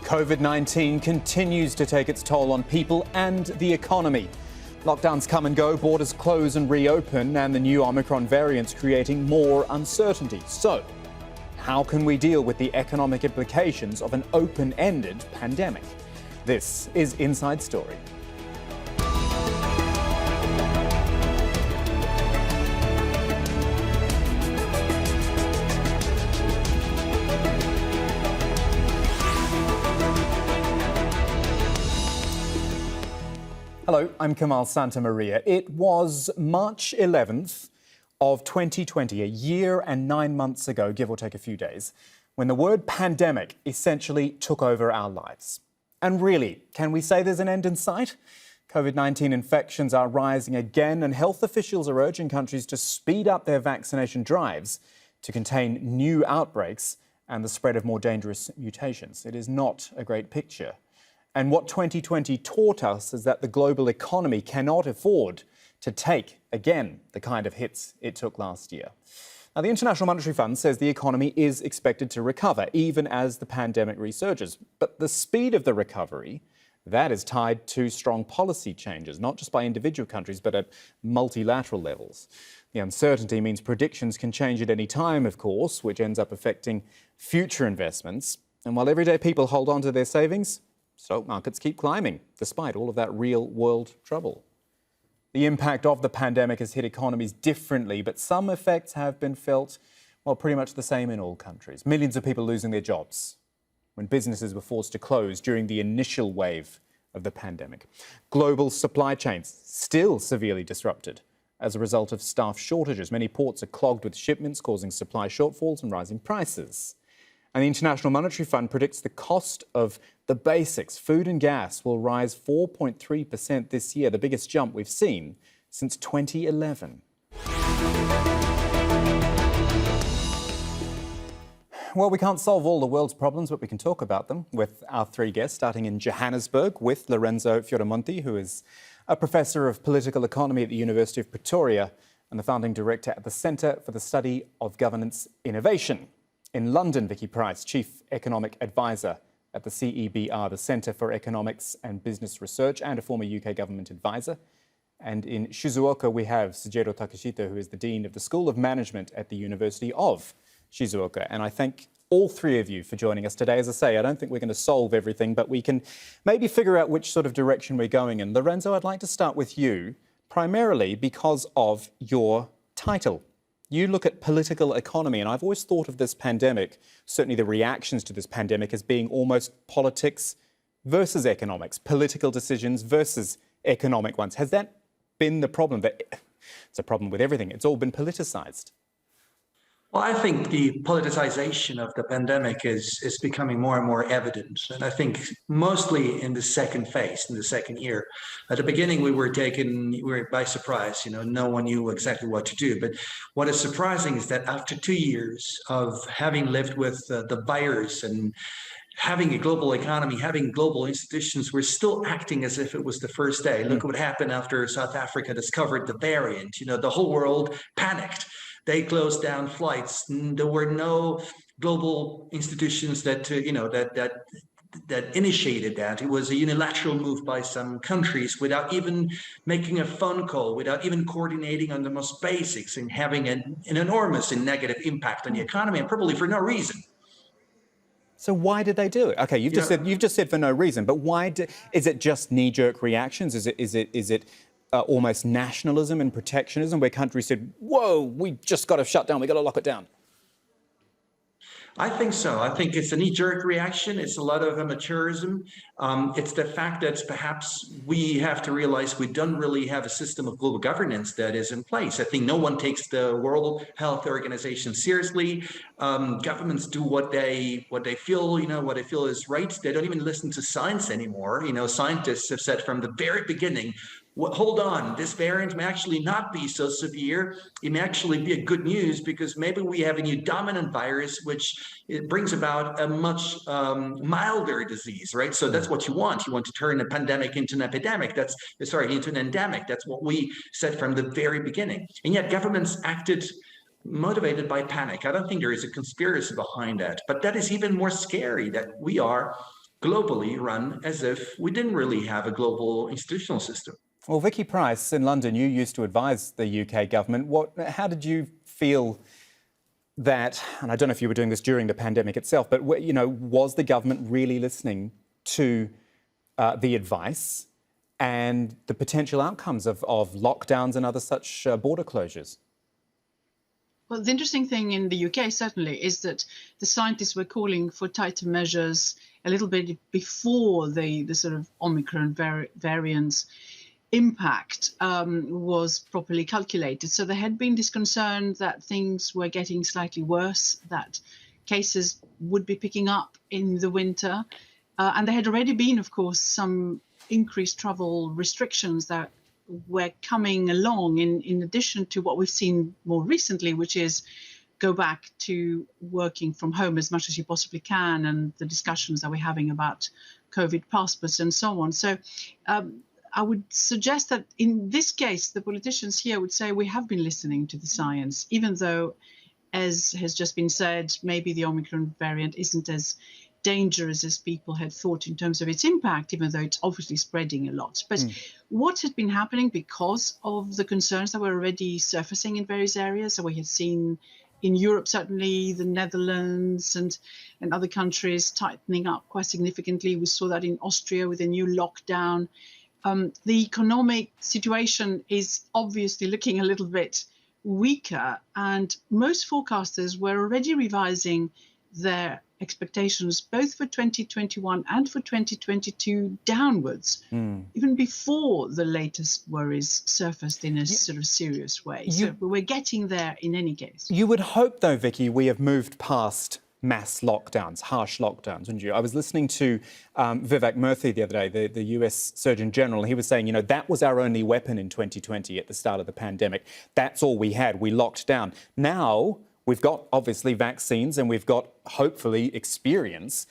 COVID-19 continues to take its toll on people and the economy. Lockdowns come and go, borders close and reopen, and the new Omicron variant's creating more uncertainty. So, how can we deal with the economic implications of an open-ended pandemic? This is Inside Story. Hello, I'm Kamal Santamaria. It was March 11th of 2020, a year and 9 months ago, give or take a few days, when the word pandemic essentially took over our lives. And really, can we say there's an end in sight? COVID-19 infections are rising again, and health officials are urging countries to speed up their vaccination drives to contain new outbreaks and the spread of more dangerous mutations. It is not a great picture. And what 2020 taught us is that the global economy cannot afford to take, again, the kind of hits it took last year. Now, the International Monetary Fund says the economy is expected to recover, even as the pandemic resurges. But the speed of the recovery, that is tied to strong policy changes, not just by individual countries, but at multilateral levels. The uncertainty means predictions can change at any time, of course, which ends up affecting future investments. And while everyday people hold on to their savings, stock markets keep climbing, despite all of that real-world trouble. The impact of the pandemic has hit economies differently, but some effects have been felt, well, pretty much the same in all countries. Millions of people losing their jobs when businesses were forced to close during the initial wave of the pandemic. Global supply chains still severely disrupted as a result of staff shortages. Many ports are clogged with shipments, causing supply shortfalls and rising prices. And the International Monetary Fund predicts the cost of the basics, food and gas, will rise 4.3% this year, the biggest jump we've seen since 2011. Well, we can't solve all the world's problems, but we can talk about them with our three guests, starting in Johannesburg with Lorenzo Fioramonti, who is a professor of political economy at the University of Pretoria and the founding director at the Centre for the Study of Governance Innovation. In London, Vicky Price, Chief Economic Advisor at the CEBR, the Centre for Economics and Business Research, and a former UK government advisor. And in Shizuoka, we have Sujiro Takeshita, who is the Dean of the School of Management at the University of Shizuoka. And I thank all three of you for joining us today. As I say, I don't think we're going to solve everything, but we can maybe figure out which sort of direction we're going in. Lorenzo, I'd like to start with you, primarily because of your title. You look at political economy, and I've always thought of this pandemic, certainly the reactions to this pandemic, as being almost politics versus economics, political decisions versus economic ones. Has that been the problem? It's a problem with everything. It's all been politicized. Well, I think the politicization of the pandemic is becoming more and more evident. And I think mostly in the second phase, in the second year. At the beginning, we were by surprise. No one knew exactly what to do. But what is surprising is that after 2 years of having lived with the virus and having a global economy, having global institutions, we're still acting as if it was the first day. Look what happened after South Africa discovered the variant. The whole world panicked. They closed down flights. There were no global institutions that initiated that. It was a unilateral move by some countries without even making a phone call, without even coordinating on the most basics, and having an enormous and negative impact on the economy, and probably for no reason. So why did they do it? Okay, you've just said for no reason, but why? Is it just knee-jerk reactions? Is it almost nationalism and protectionism, where countries said, whoa, we just got to shut down, we got to lock it down? I think so. I think it's a knee-jerk reaction. It's a lot of amateurism. It's the fact that perhaps we have to realize we don't really have a system of global governance that is in place. I think no one takes the World Health Organization seriously. Governments do what they feel is right. They don't even listen to science anymore. Scientists have said from the very beginning, hold on, this variant may actually not be so severe. It may actually be a good news because maybe we have a new dominant virus, which it brings about a much milder disease, right? So that's what you want. You want to turn a pandemic into an epidemic. Into an endemic. That's what we said from the very beginning. And yet governments acted motivated by panic. I don't think there is a conspiracy behind that, but that is even more scary, that we are globally run as if we didn't really have a global institutional system. Well, Vicky Price, in London, you used to advise the UK government. How did you feel that, and I don't know if you were doing this during the pandemic itself, but was the government really listening to the advice and the potential outcomes of lockdowns and other such border closures? Well, the interesting thing in the UK, certainly, is that the scientists were calling for tighter measures a little bit before the sort of Omicron variant's impact was properly calculated. So there had been this concern that things were getting slightly worse, that cases would be picking up in the winter. And there had already been, of course, some increased travel restrictions that were coming along in addition to what we've seen more recently, which is go back to working from home as much as you possibly can, and the discussions that we're having about COVID passports and so on. So I would suggest that in this case, the politicians here would say we have been listening to the science, even though, as has just been said, maybe the Omicron variant isn't as dangerous as people had thought in terms of its impact, even though it's obviously spreading a lot. But what had been happening because of the concerns that were already surfacing in various areas, so we had seen in Europe, certainly the Netherlands and other countries tightening up quite significantly. We saw that in Austria with a new lockdown. The economic situation is obviously looking a little bit weaker, and most forecasters were already revising their expectations both for 2021 and for 2022 downwards, even before the latest worries surfaced in a sort of serious way. So we're getting there in any case. You would hope, though, Vicky, we have moved past mass lockdowns, harsh lockdowns, wouldn't you? I was listening to Vivek Murthy the other day, the US Surgeon General. He was saying, that was our only weapon in 2020 at the start of the pandemic. That's all we had. We locked down. Now, we've got, obviously, vaccines and we've got, hopefully, experience.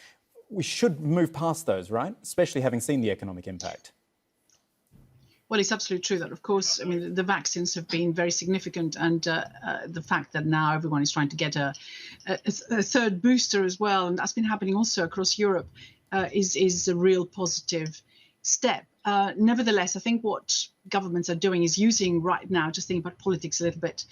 We should move past those, right? Especially having seen the economic impact. Well, it's absolutely true that, of course, I mean, the vaccines have been very significant, and the fact that now everyone is trying to get a third booster as well, and that's been happening also across Europe, is a real positive step. Nevertheless, I think what governments are doing is using right now, just thinking about politics a little bit,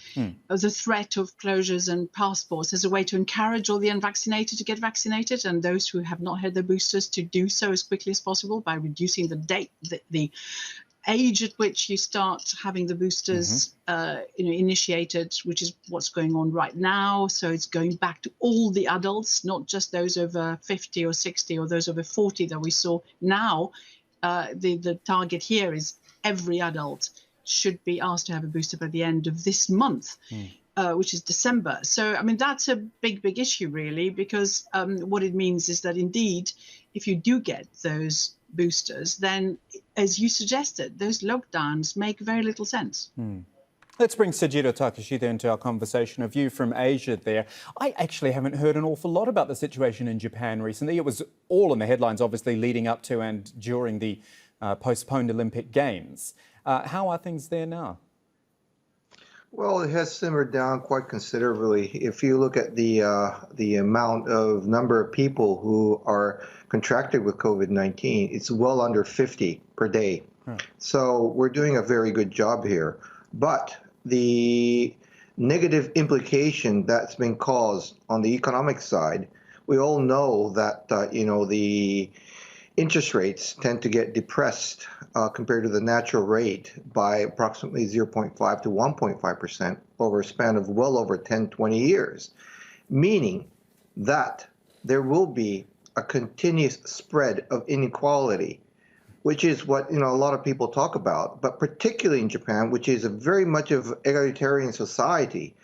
the threat of closures and passports as a way to encourage all the unvaccinated to get vaccinated, and those who have not had their boosters to do so as quickly as possible by reducing the date, the age at which you start having the boosters initiated, which is what's going on right now. So it's going back to all the adults, not just those over 50 or 60 or those over 40 that we saw. Now, the target here is every adult should be asked to have a booster by the end of this month, which is December. So, I mean, that's a big issue, really, because what it means is that indeed, if you do get those boosters, then, as you suggested, those lockdowns make very little sense. Let's bring Sajiro Takashita into our conversation. A view from Asia there. I actually haven't heard an awful lot about the situation in Japan recently. It was all in the headlines, obviously, leading up to and during the postponed Olympic Games. How are things there now? Well, it has simmered down quite considerably. If you look at the amount of number of people who are contracted with COVID-19, it's well under 50 per day. So we're doing a very good job here. But the negative implication that's been caused on the economic side, we all know that, the interest rates tend to get depressed compared to the natural rate by approximately 0.5 to 1.5% over a span of well over 10, 20 years, meaning that there will be a continuous spread of inequality, which is what a lot of people talk about, but particularly in Japan, which is a very much of egalitarian society.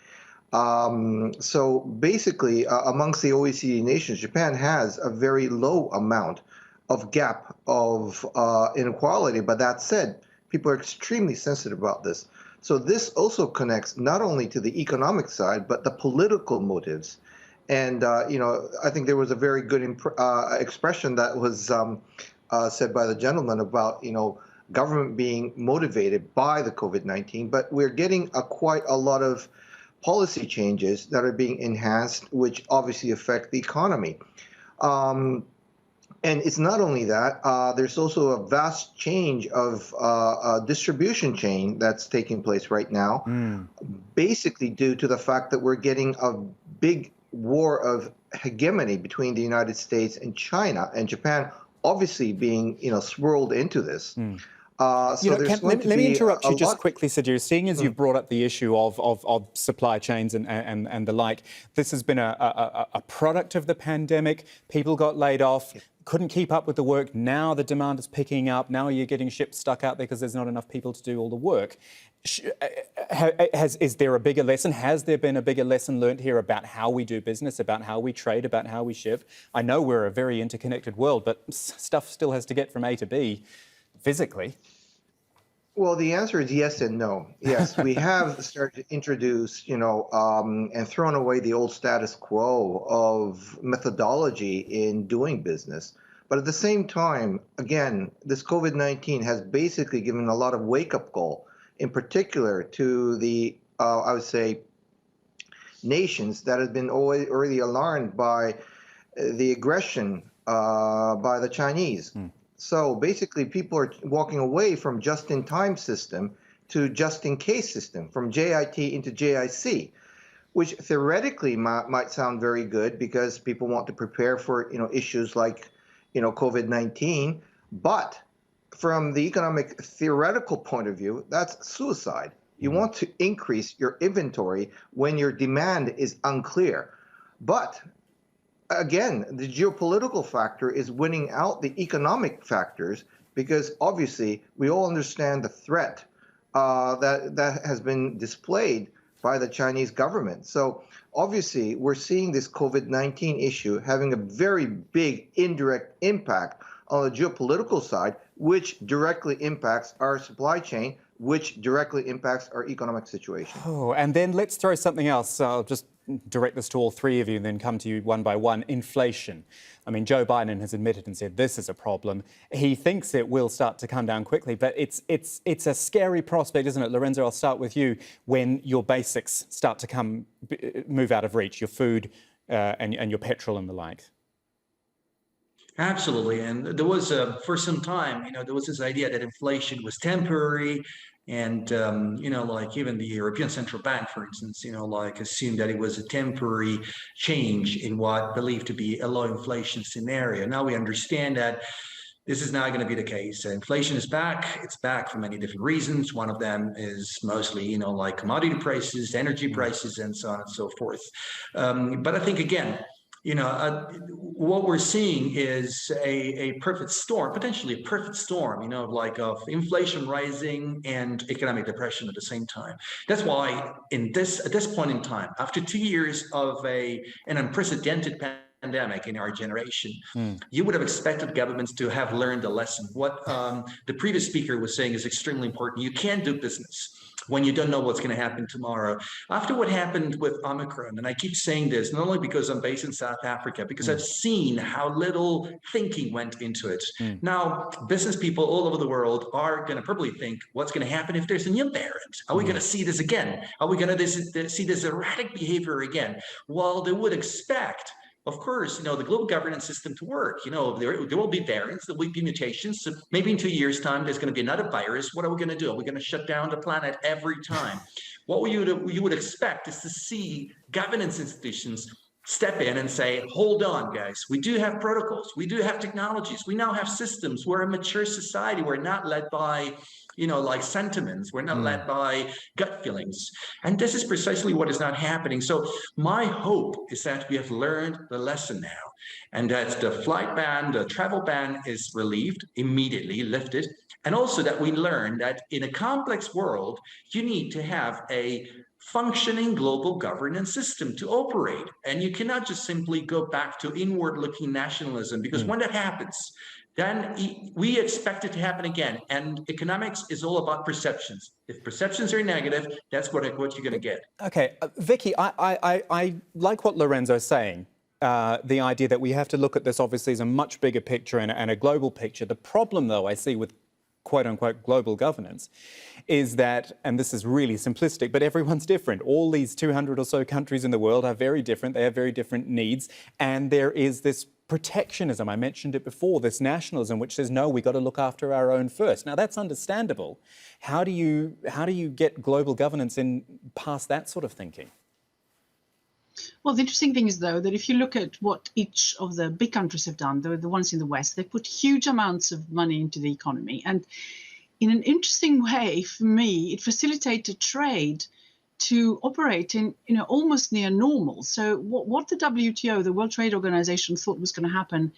So basically, amongst the OECD nations, Japan has a very low amount of gap of inequality. But that said, people are extremely sensitive about this. So this also connects not only to the economic side, but the political motives. And, I think there was a very good expression that was said by the gentleman about, government being motivated by the COVID-19. But we're getting quite a lot of policy changes that are being enhanced, which obviously affect the economy. And it's not only that, there's also a vast change of distribution chain that's taking place right now, basically due to the fact that we're getting a big war of hegemony between the United States and China, and Japan obviously being, swirled into this. So there's going to let me be interrupt a you just lot. quickly, Sudhir. Seeing as you've brought up the issue of supply chains and the like, this has been a product of the pandemic. People got laid off, couldn't keep up with the work. Now the demand is picking up. Now you're getting ships stuck out there because there's not enough people to do all the work. Is there a bigger lesson? Has there been a bigger lesson learned here about how we do business, about how we trade, about how we ship? I know we're a very interconnected world, but stuff still has to get from A to B physically. Well, the answer is yes and no. Yes, we have started to introduce, and thrown away the old status quo of methodology in doing business. But at the same time, again, this COVID-19 has basically given a lot of wake-up call, in particular to the, I would say, nations that have been already alarmed by the aggression by the Chinese. So basically, people are walking away from just-in-time system to just-in-case system, from JIT into JIC, which theoretically might sound very good because people want to prepare for issues like COVID-19. But from the economic theoretical point of view, that's suicide. You want to increase your inventory when your demand is unclear. But again, the geopolitical factor is winning out the economic factors because obviously we all understand the threat that has been displayed by the Chinese government. So obviously we're seeing this COVID-19 issue having a very big indirect impact on the geopolitical side, which directly impacts our supply chain, which directly impacts our economic situation. Oh, and then let's throw something else. I'll just direct this to all three of you and then come to you one by one. Inflation. I mean, Joe Biden has admitted and said this is a problem. He thinks it will start to come down quickly, but it's a scary prospect, isn't it? Lorenzo, I'll start with you. When your basics start to move out of reach, your food and your petrol and the like. Absolutely. And there was, for some time, there was this idea that inflation was temporary. And, like even the European Central Bank, for instance, assumed that it was a temporary change in what believed to be a low inflation scenario. Now we understand that this is not going to be the case. Inflation is back. It's back for many different reasons. One of them is mostly, like commodity prices, energy prices, and so on and so forth. But I think, again, what we're seeing is a perfect storm, potentially a perfect storm, of inflation rising and economic depression at the same time. That's why at this point in time, after 2 years of an unprecedented pandemic in our generation, you would have expected governments to have learned a lesson. What the previous speaker was saying is extremely important. You can't do business when you don't know what's going to happen tomorrow. After what happened with Omicron, and I keep saying this, not only because I'm based in South Africa, because I've seen how little thinking went into it. Now, business people all over the world are going to probably think, what's going to happen if there's a new variant? Are we going to see this again? Are we going to see this erratic behavior again? Well, they would expect, of course, the global governance system to work. There will be variants, there will be mutations. So maybe in 2 years' time, there's going to be another virus. What are we going to do? Are we going to shut down the planet every time? What you would expect is to see governance institutions step in and say, hold on, guys, we do have protocols, we do have technologies, we now have systems. We're a mature society. We're not led by like sentiments. We're not led by gut feelings. And this is precisely what is not happening. So my hope is that we have learned the lesson now, and that the flight ban, the travel ban is relieved, immediately lifted. And also that we learn that in a complex world, you need to have a functioning global governance system to operate. And you cannot just simply go back to inward-looking nationalism, because when that happens, then we expect it to happen again. And economics is all about perceptions. If perceptions are negative, that's what you're going to get. Okay, Vicky, I like what Lorenzo's saying. The idea that we have to look at this obviously as a much bigger picture and a global picture. The problem, though, I see with quote-unquote global governance is that, and this is really simplistic, but everyone's different. All these 200 or so countries in the world are very different. They have very different needs. And there is this protectionism. I mentioned it before, this nationalism which says, no, we've got to look after our own first. Now, that's understandable. How do you get global governance in past that sort of thinking? Well, the interesting thing is, though, that if you look at what each of the big countries have done, the ones in the West, they put huge amounts of money into the economy. And in an interesting way, for me, it facilitated trade to operate in almost near normal. So what the WTO, the World Trade Organization, thought was going to happen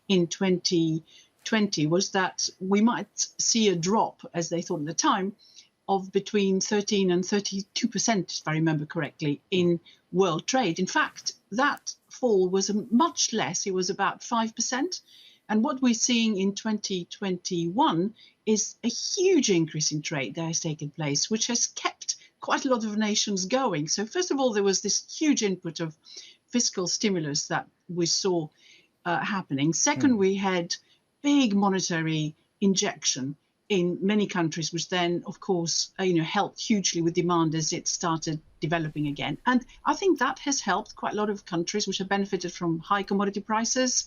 in 2020 was that we might see a drop, as they thought at the time, of between 13 and 32%, if I remember correctly, in world trade. In fact, that fall was much less. It was about 5%. And what we're seeing in 2021 is a huge increase in trade that has taken place, which has kept quite a lot of nations going. So first of all, there was this huge input of fiscal stimulus that we saw happening. Second, we had big monetary injection in many countries, which then, of course, helped hugely with demand as it started developing again. And I think that has helped quite a lot of countries which have benefited from high commodity prices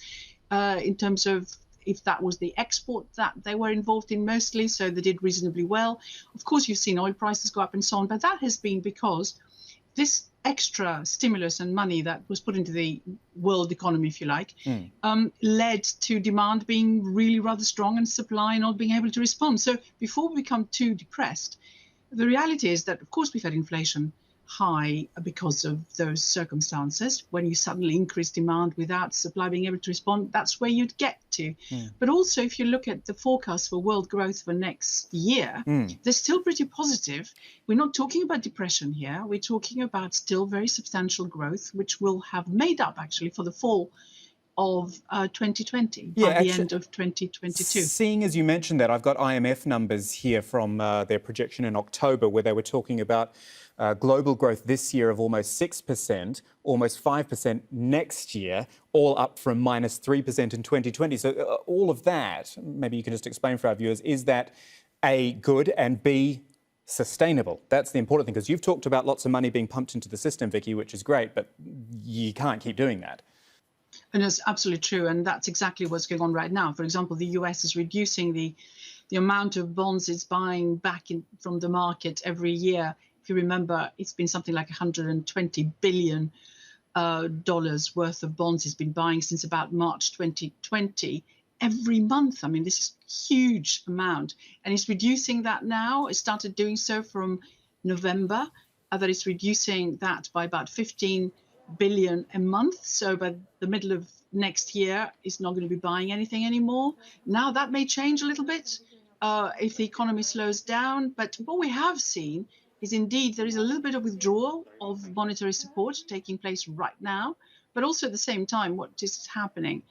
in terms of if that was the export that they were involved in mostly, so they did reasonably well. Of course, you've seen oil prices go up and so on, but that has been because this extra stimulus and money that was put into the world economy, if you like, led to demand being really rather strong and supply not being able to respond. So before we become too depressed, the reality is that, of course, we've had inflation high because of those circumstances. When you suddenly increase demand without supply being able to respond, that's where you'd get to. But also, if you look at the forecast for world growth for next year, they're still pretty positive. We're not talking about depression here. We're talking about still very substantial growth, which will have made up actually for the fall of 2020 by the end of 2022. Seeing as you mentioned that, I've got IMF numbers here from their projection in October, where they were talking about global growth this year of almost 6%, almost 5% next year, all up from minus 3% in 2020. So all of that, maybe you can just explain for our viewers, is that A, good, and B, sustainable? That's the important thing, because you've talked about lots of money being pumped into the system, Vicky, which is great, but you can't keep doing that. And it's absolutely true. And that's exactly what's going on right now. For example, the US is reducing the amount of bonds it's buying back from the market every year. If you remember, it's been something like $120 billion worth of bonds it's been buying since about March 2020 every month. I mean, this is a huge amount. And it's reducing that now. It started doing so from November, that it's reducing that by about 15 billion a month. So by the middle of next year, it's not going to be buying anything anymore. Now that may change a little bit if the economy slows down. But what we have seen is indeed there is a little bit of withdrawal of monetary support taking place right now. But also at the same time, what is happening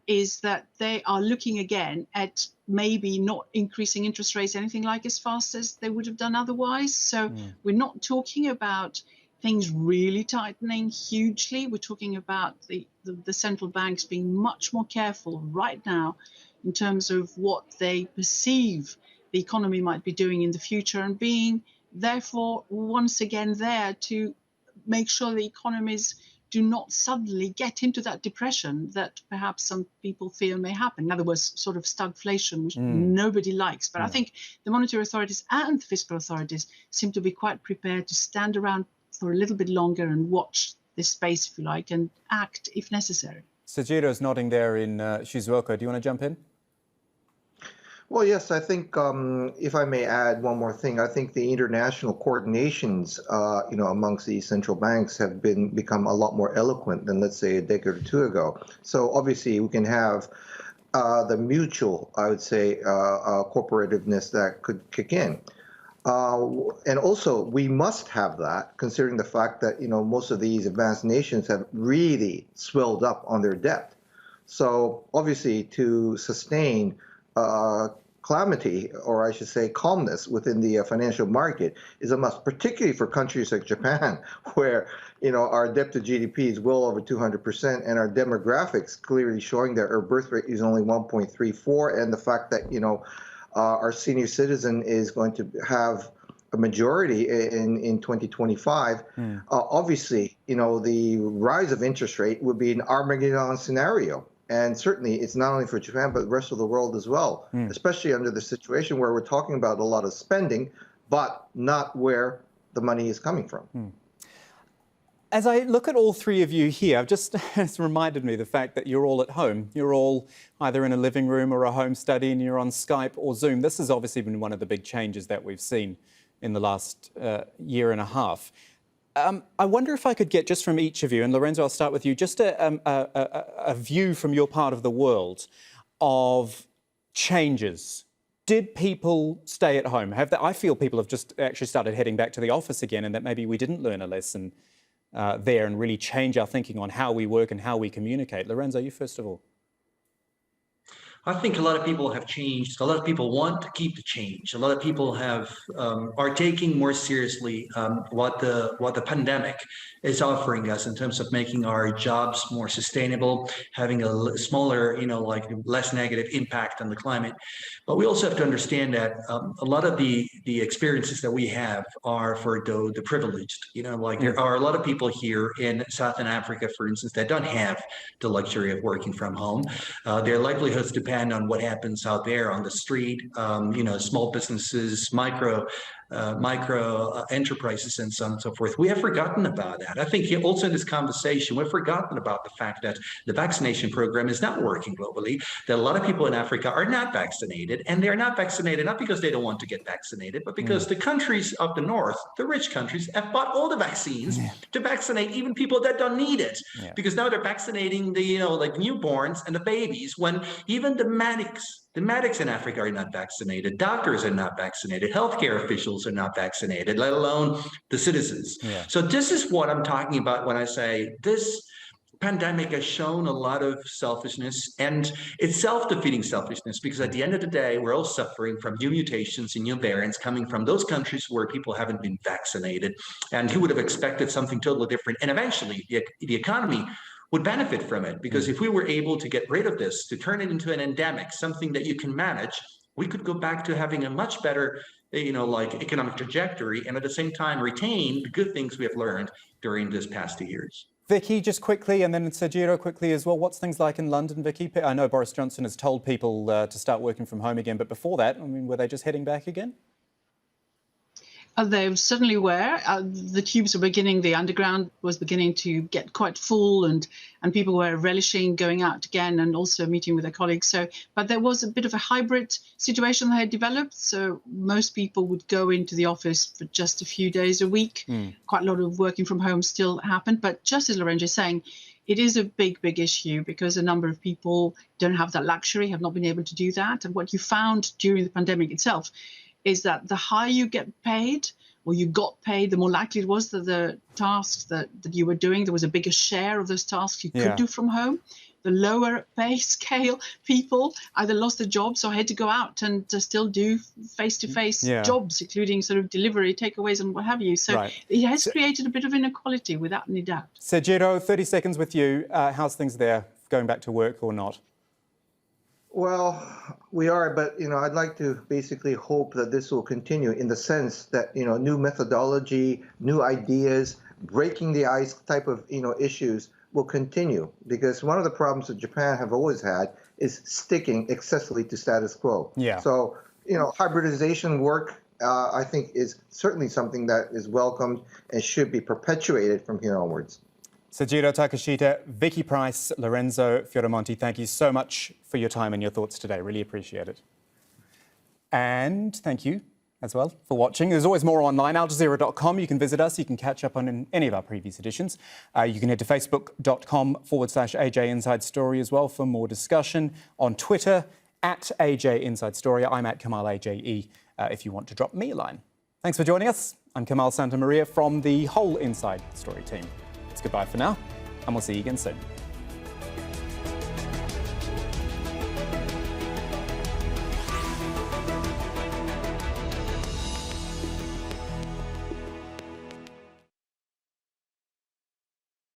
is that they are looking again at maybe not increasing interest rates anything like as fast as they would have done otherwise. So we're not talking about things really tightening hugely. We're talking about the central banks being much more careful right now in terms of what they perceive the economy might be doing in the future, and being therefore once again there to make sure the economies do not suddenly get into that depression that perhaps some people fear may happen. In other words, sort of stagflation, which nobody likes. But I think the monetary authorities and the fiscal authorities seem to be quite prepared to stand around for a little bit longer and watch this space, if you like, and act if necessary. Sajiro's nodding there in Shizuoka. Do you want to jump in? Well, yes, I think if I may add one more thing, I think the international coordinations, amongst these central banks have become a lot more eloquent than, let's say, a decade or two ago. So obviously we can have the mutual, I would say, cooperativeness that could kick in. And also, we must have that, considering the fact that, most of these advanced nations have really swelled up on their debt. So obviously, to sustain calamity, or I should say calmness within the financial market is a must, particularly for countries like Japan, where, our debt to GDP is well over 200%, and our demographics clearly showing that our birth rate is only 1.34, and the fact that, our senior citizen is going to have a majority in 2025, obviously, the rise of interest rate would be an Armageddon scenario. And certainly it's not only for Japan, but the rest of the world as well, especially under the situation where we're talking about a lot of spending, but not where the money is coming from. As I look at all three of you here, it's reminded me the fact that you're all at home. You're all either in a living room or a home study, and you're on Skype or Zoom. This has obviously been one of the big changes that we've seen in the last year and a half. I wonder if I could get just from each of you, and Lorenzo, I'll start with you, just a view from your part of the world of changes. Did people stay at home? I feel people have just actually started heading back to the office again, and that maybe we didn't learn a lesson there and really change our thinking on how we work and how we communicate. Lorenzo, you first of all. I think a lot of people have changed. A lot of people want to keep the change. A lot of people are taking more seriously what the pandemic is offering us in terms of making our jobs more sustainable, having a smaller, less negative impact on the climate. But we also have to understand that a lot of the experiences that we have are for the privileged. There are a lot of people here in Southern Africa, for instance, that don't have the luxury of working from home. Their livelihoods depend on what happens out there on the street, small businesses, micro enterprises, and so on and so forth. We have forgotten about that. I think also in this conversation, we've forgotten about the fact that the vaccination program is not working globally, that a lot of people in Africa are not vaccinated, and they're not vaccinated not because they don't want to get vaccinated, but because the countries up the north, the rich countries, have bought all the vaccines to vaccinate even people that don't need it, because now they're vaccinating the newborns and the babies, when even the medics in Africa are not vaccinated, doctors are not vaccinated, healthcare officials are not vaccinated, let alone the citizens. So this is what I'm talking about when I say this pandemic has shown a lot of selfishness, and it's self-defeating selfishness, because at the end of the day, we're all suffering from new mutations and new variants coming from those countries where people haven't been vaccinated. And who would have expected something totally different? And eventually the economy would benefit from it, because if we were able to get rid of this, to turn it into an endemic, something that you can manage, we could go back to having a much better, economic trajectory, and at the same time retain the good things we have learned during this past 2 years. Vicky, just quickly, and then Sejiro quickly as well. What's things like in London, Vicky? I know Boris Johnson has told people to start working from home again, but before that, were they just heading back again? They certainly were. The tubes were beginning, the underground was beginning to get quite full, and people were relishing going out again and also meeting with their colleagues. But there was a bit of a hybrid situation that had developed. So most people would go into the office for just a few days a week. Quite a lot of working from home still happened. But just as Lorenzo is saying, it is a big issue, because a number of people don't have that luxury, have not been able to do that. And what you found during the pandemic itself is that the higher you get paid, or you got paid, the more likely it was that the tasks that you were doing, there was a bigger share of those tasks you could do from home. The lower pay scale people either lost their jobs or had to go out and still do face-to-face jobs, including sort of delivery, takeaways, and what have you. So it has created a bit of inequality, without any doubt. Sejiro, 30 seconds with you. How's things there, going back to work or not? Well, we are, but I'd like to basically hope that this will continue, in the sense that new methodology, new ideas, breaking the ice type of issues will continue, because one of the problems that Japan have always had is sticking excessively to status quo. So hybridization work, I think, is certainly something that is welcomed and should be perpetuated from here onwards. Sejiro Takeshita, Vicky Pryce, Lorenzo Fioramonti, thank you so much for your time and your thoughts today. Really appreciate it. And thank you as well for watching. There's always more online, aljazeera.com. You can visit us. You can catch up on any of our previous editions. You can head to facebook.com/AJ Inside Story as well for more discussion. On Twitter, @AJ Inside Story. I'm @KamalAJE if you want to drop me a line. Thanks for joining us. I'm Kamal Santamaria from the whole Inside Story team. It's goodbye for now, and we'll see you again soon.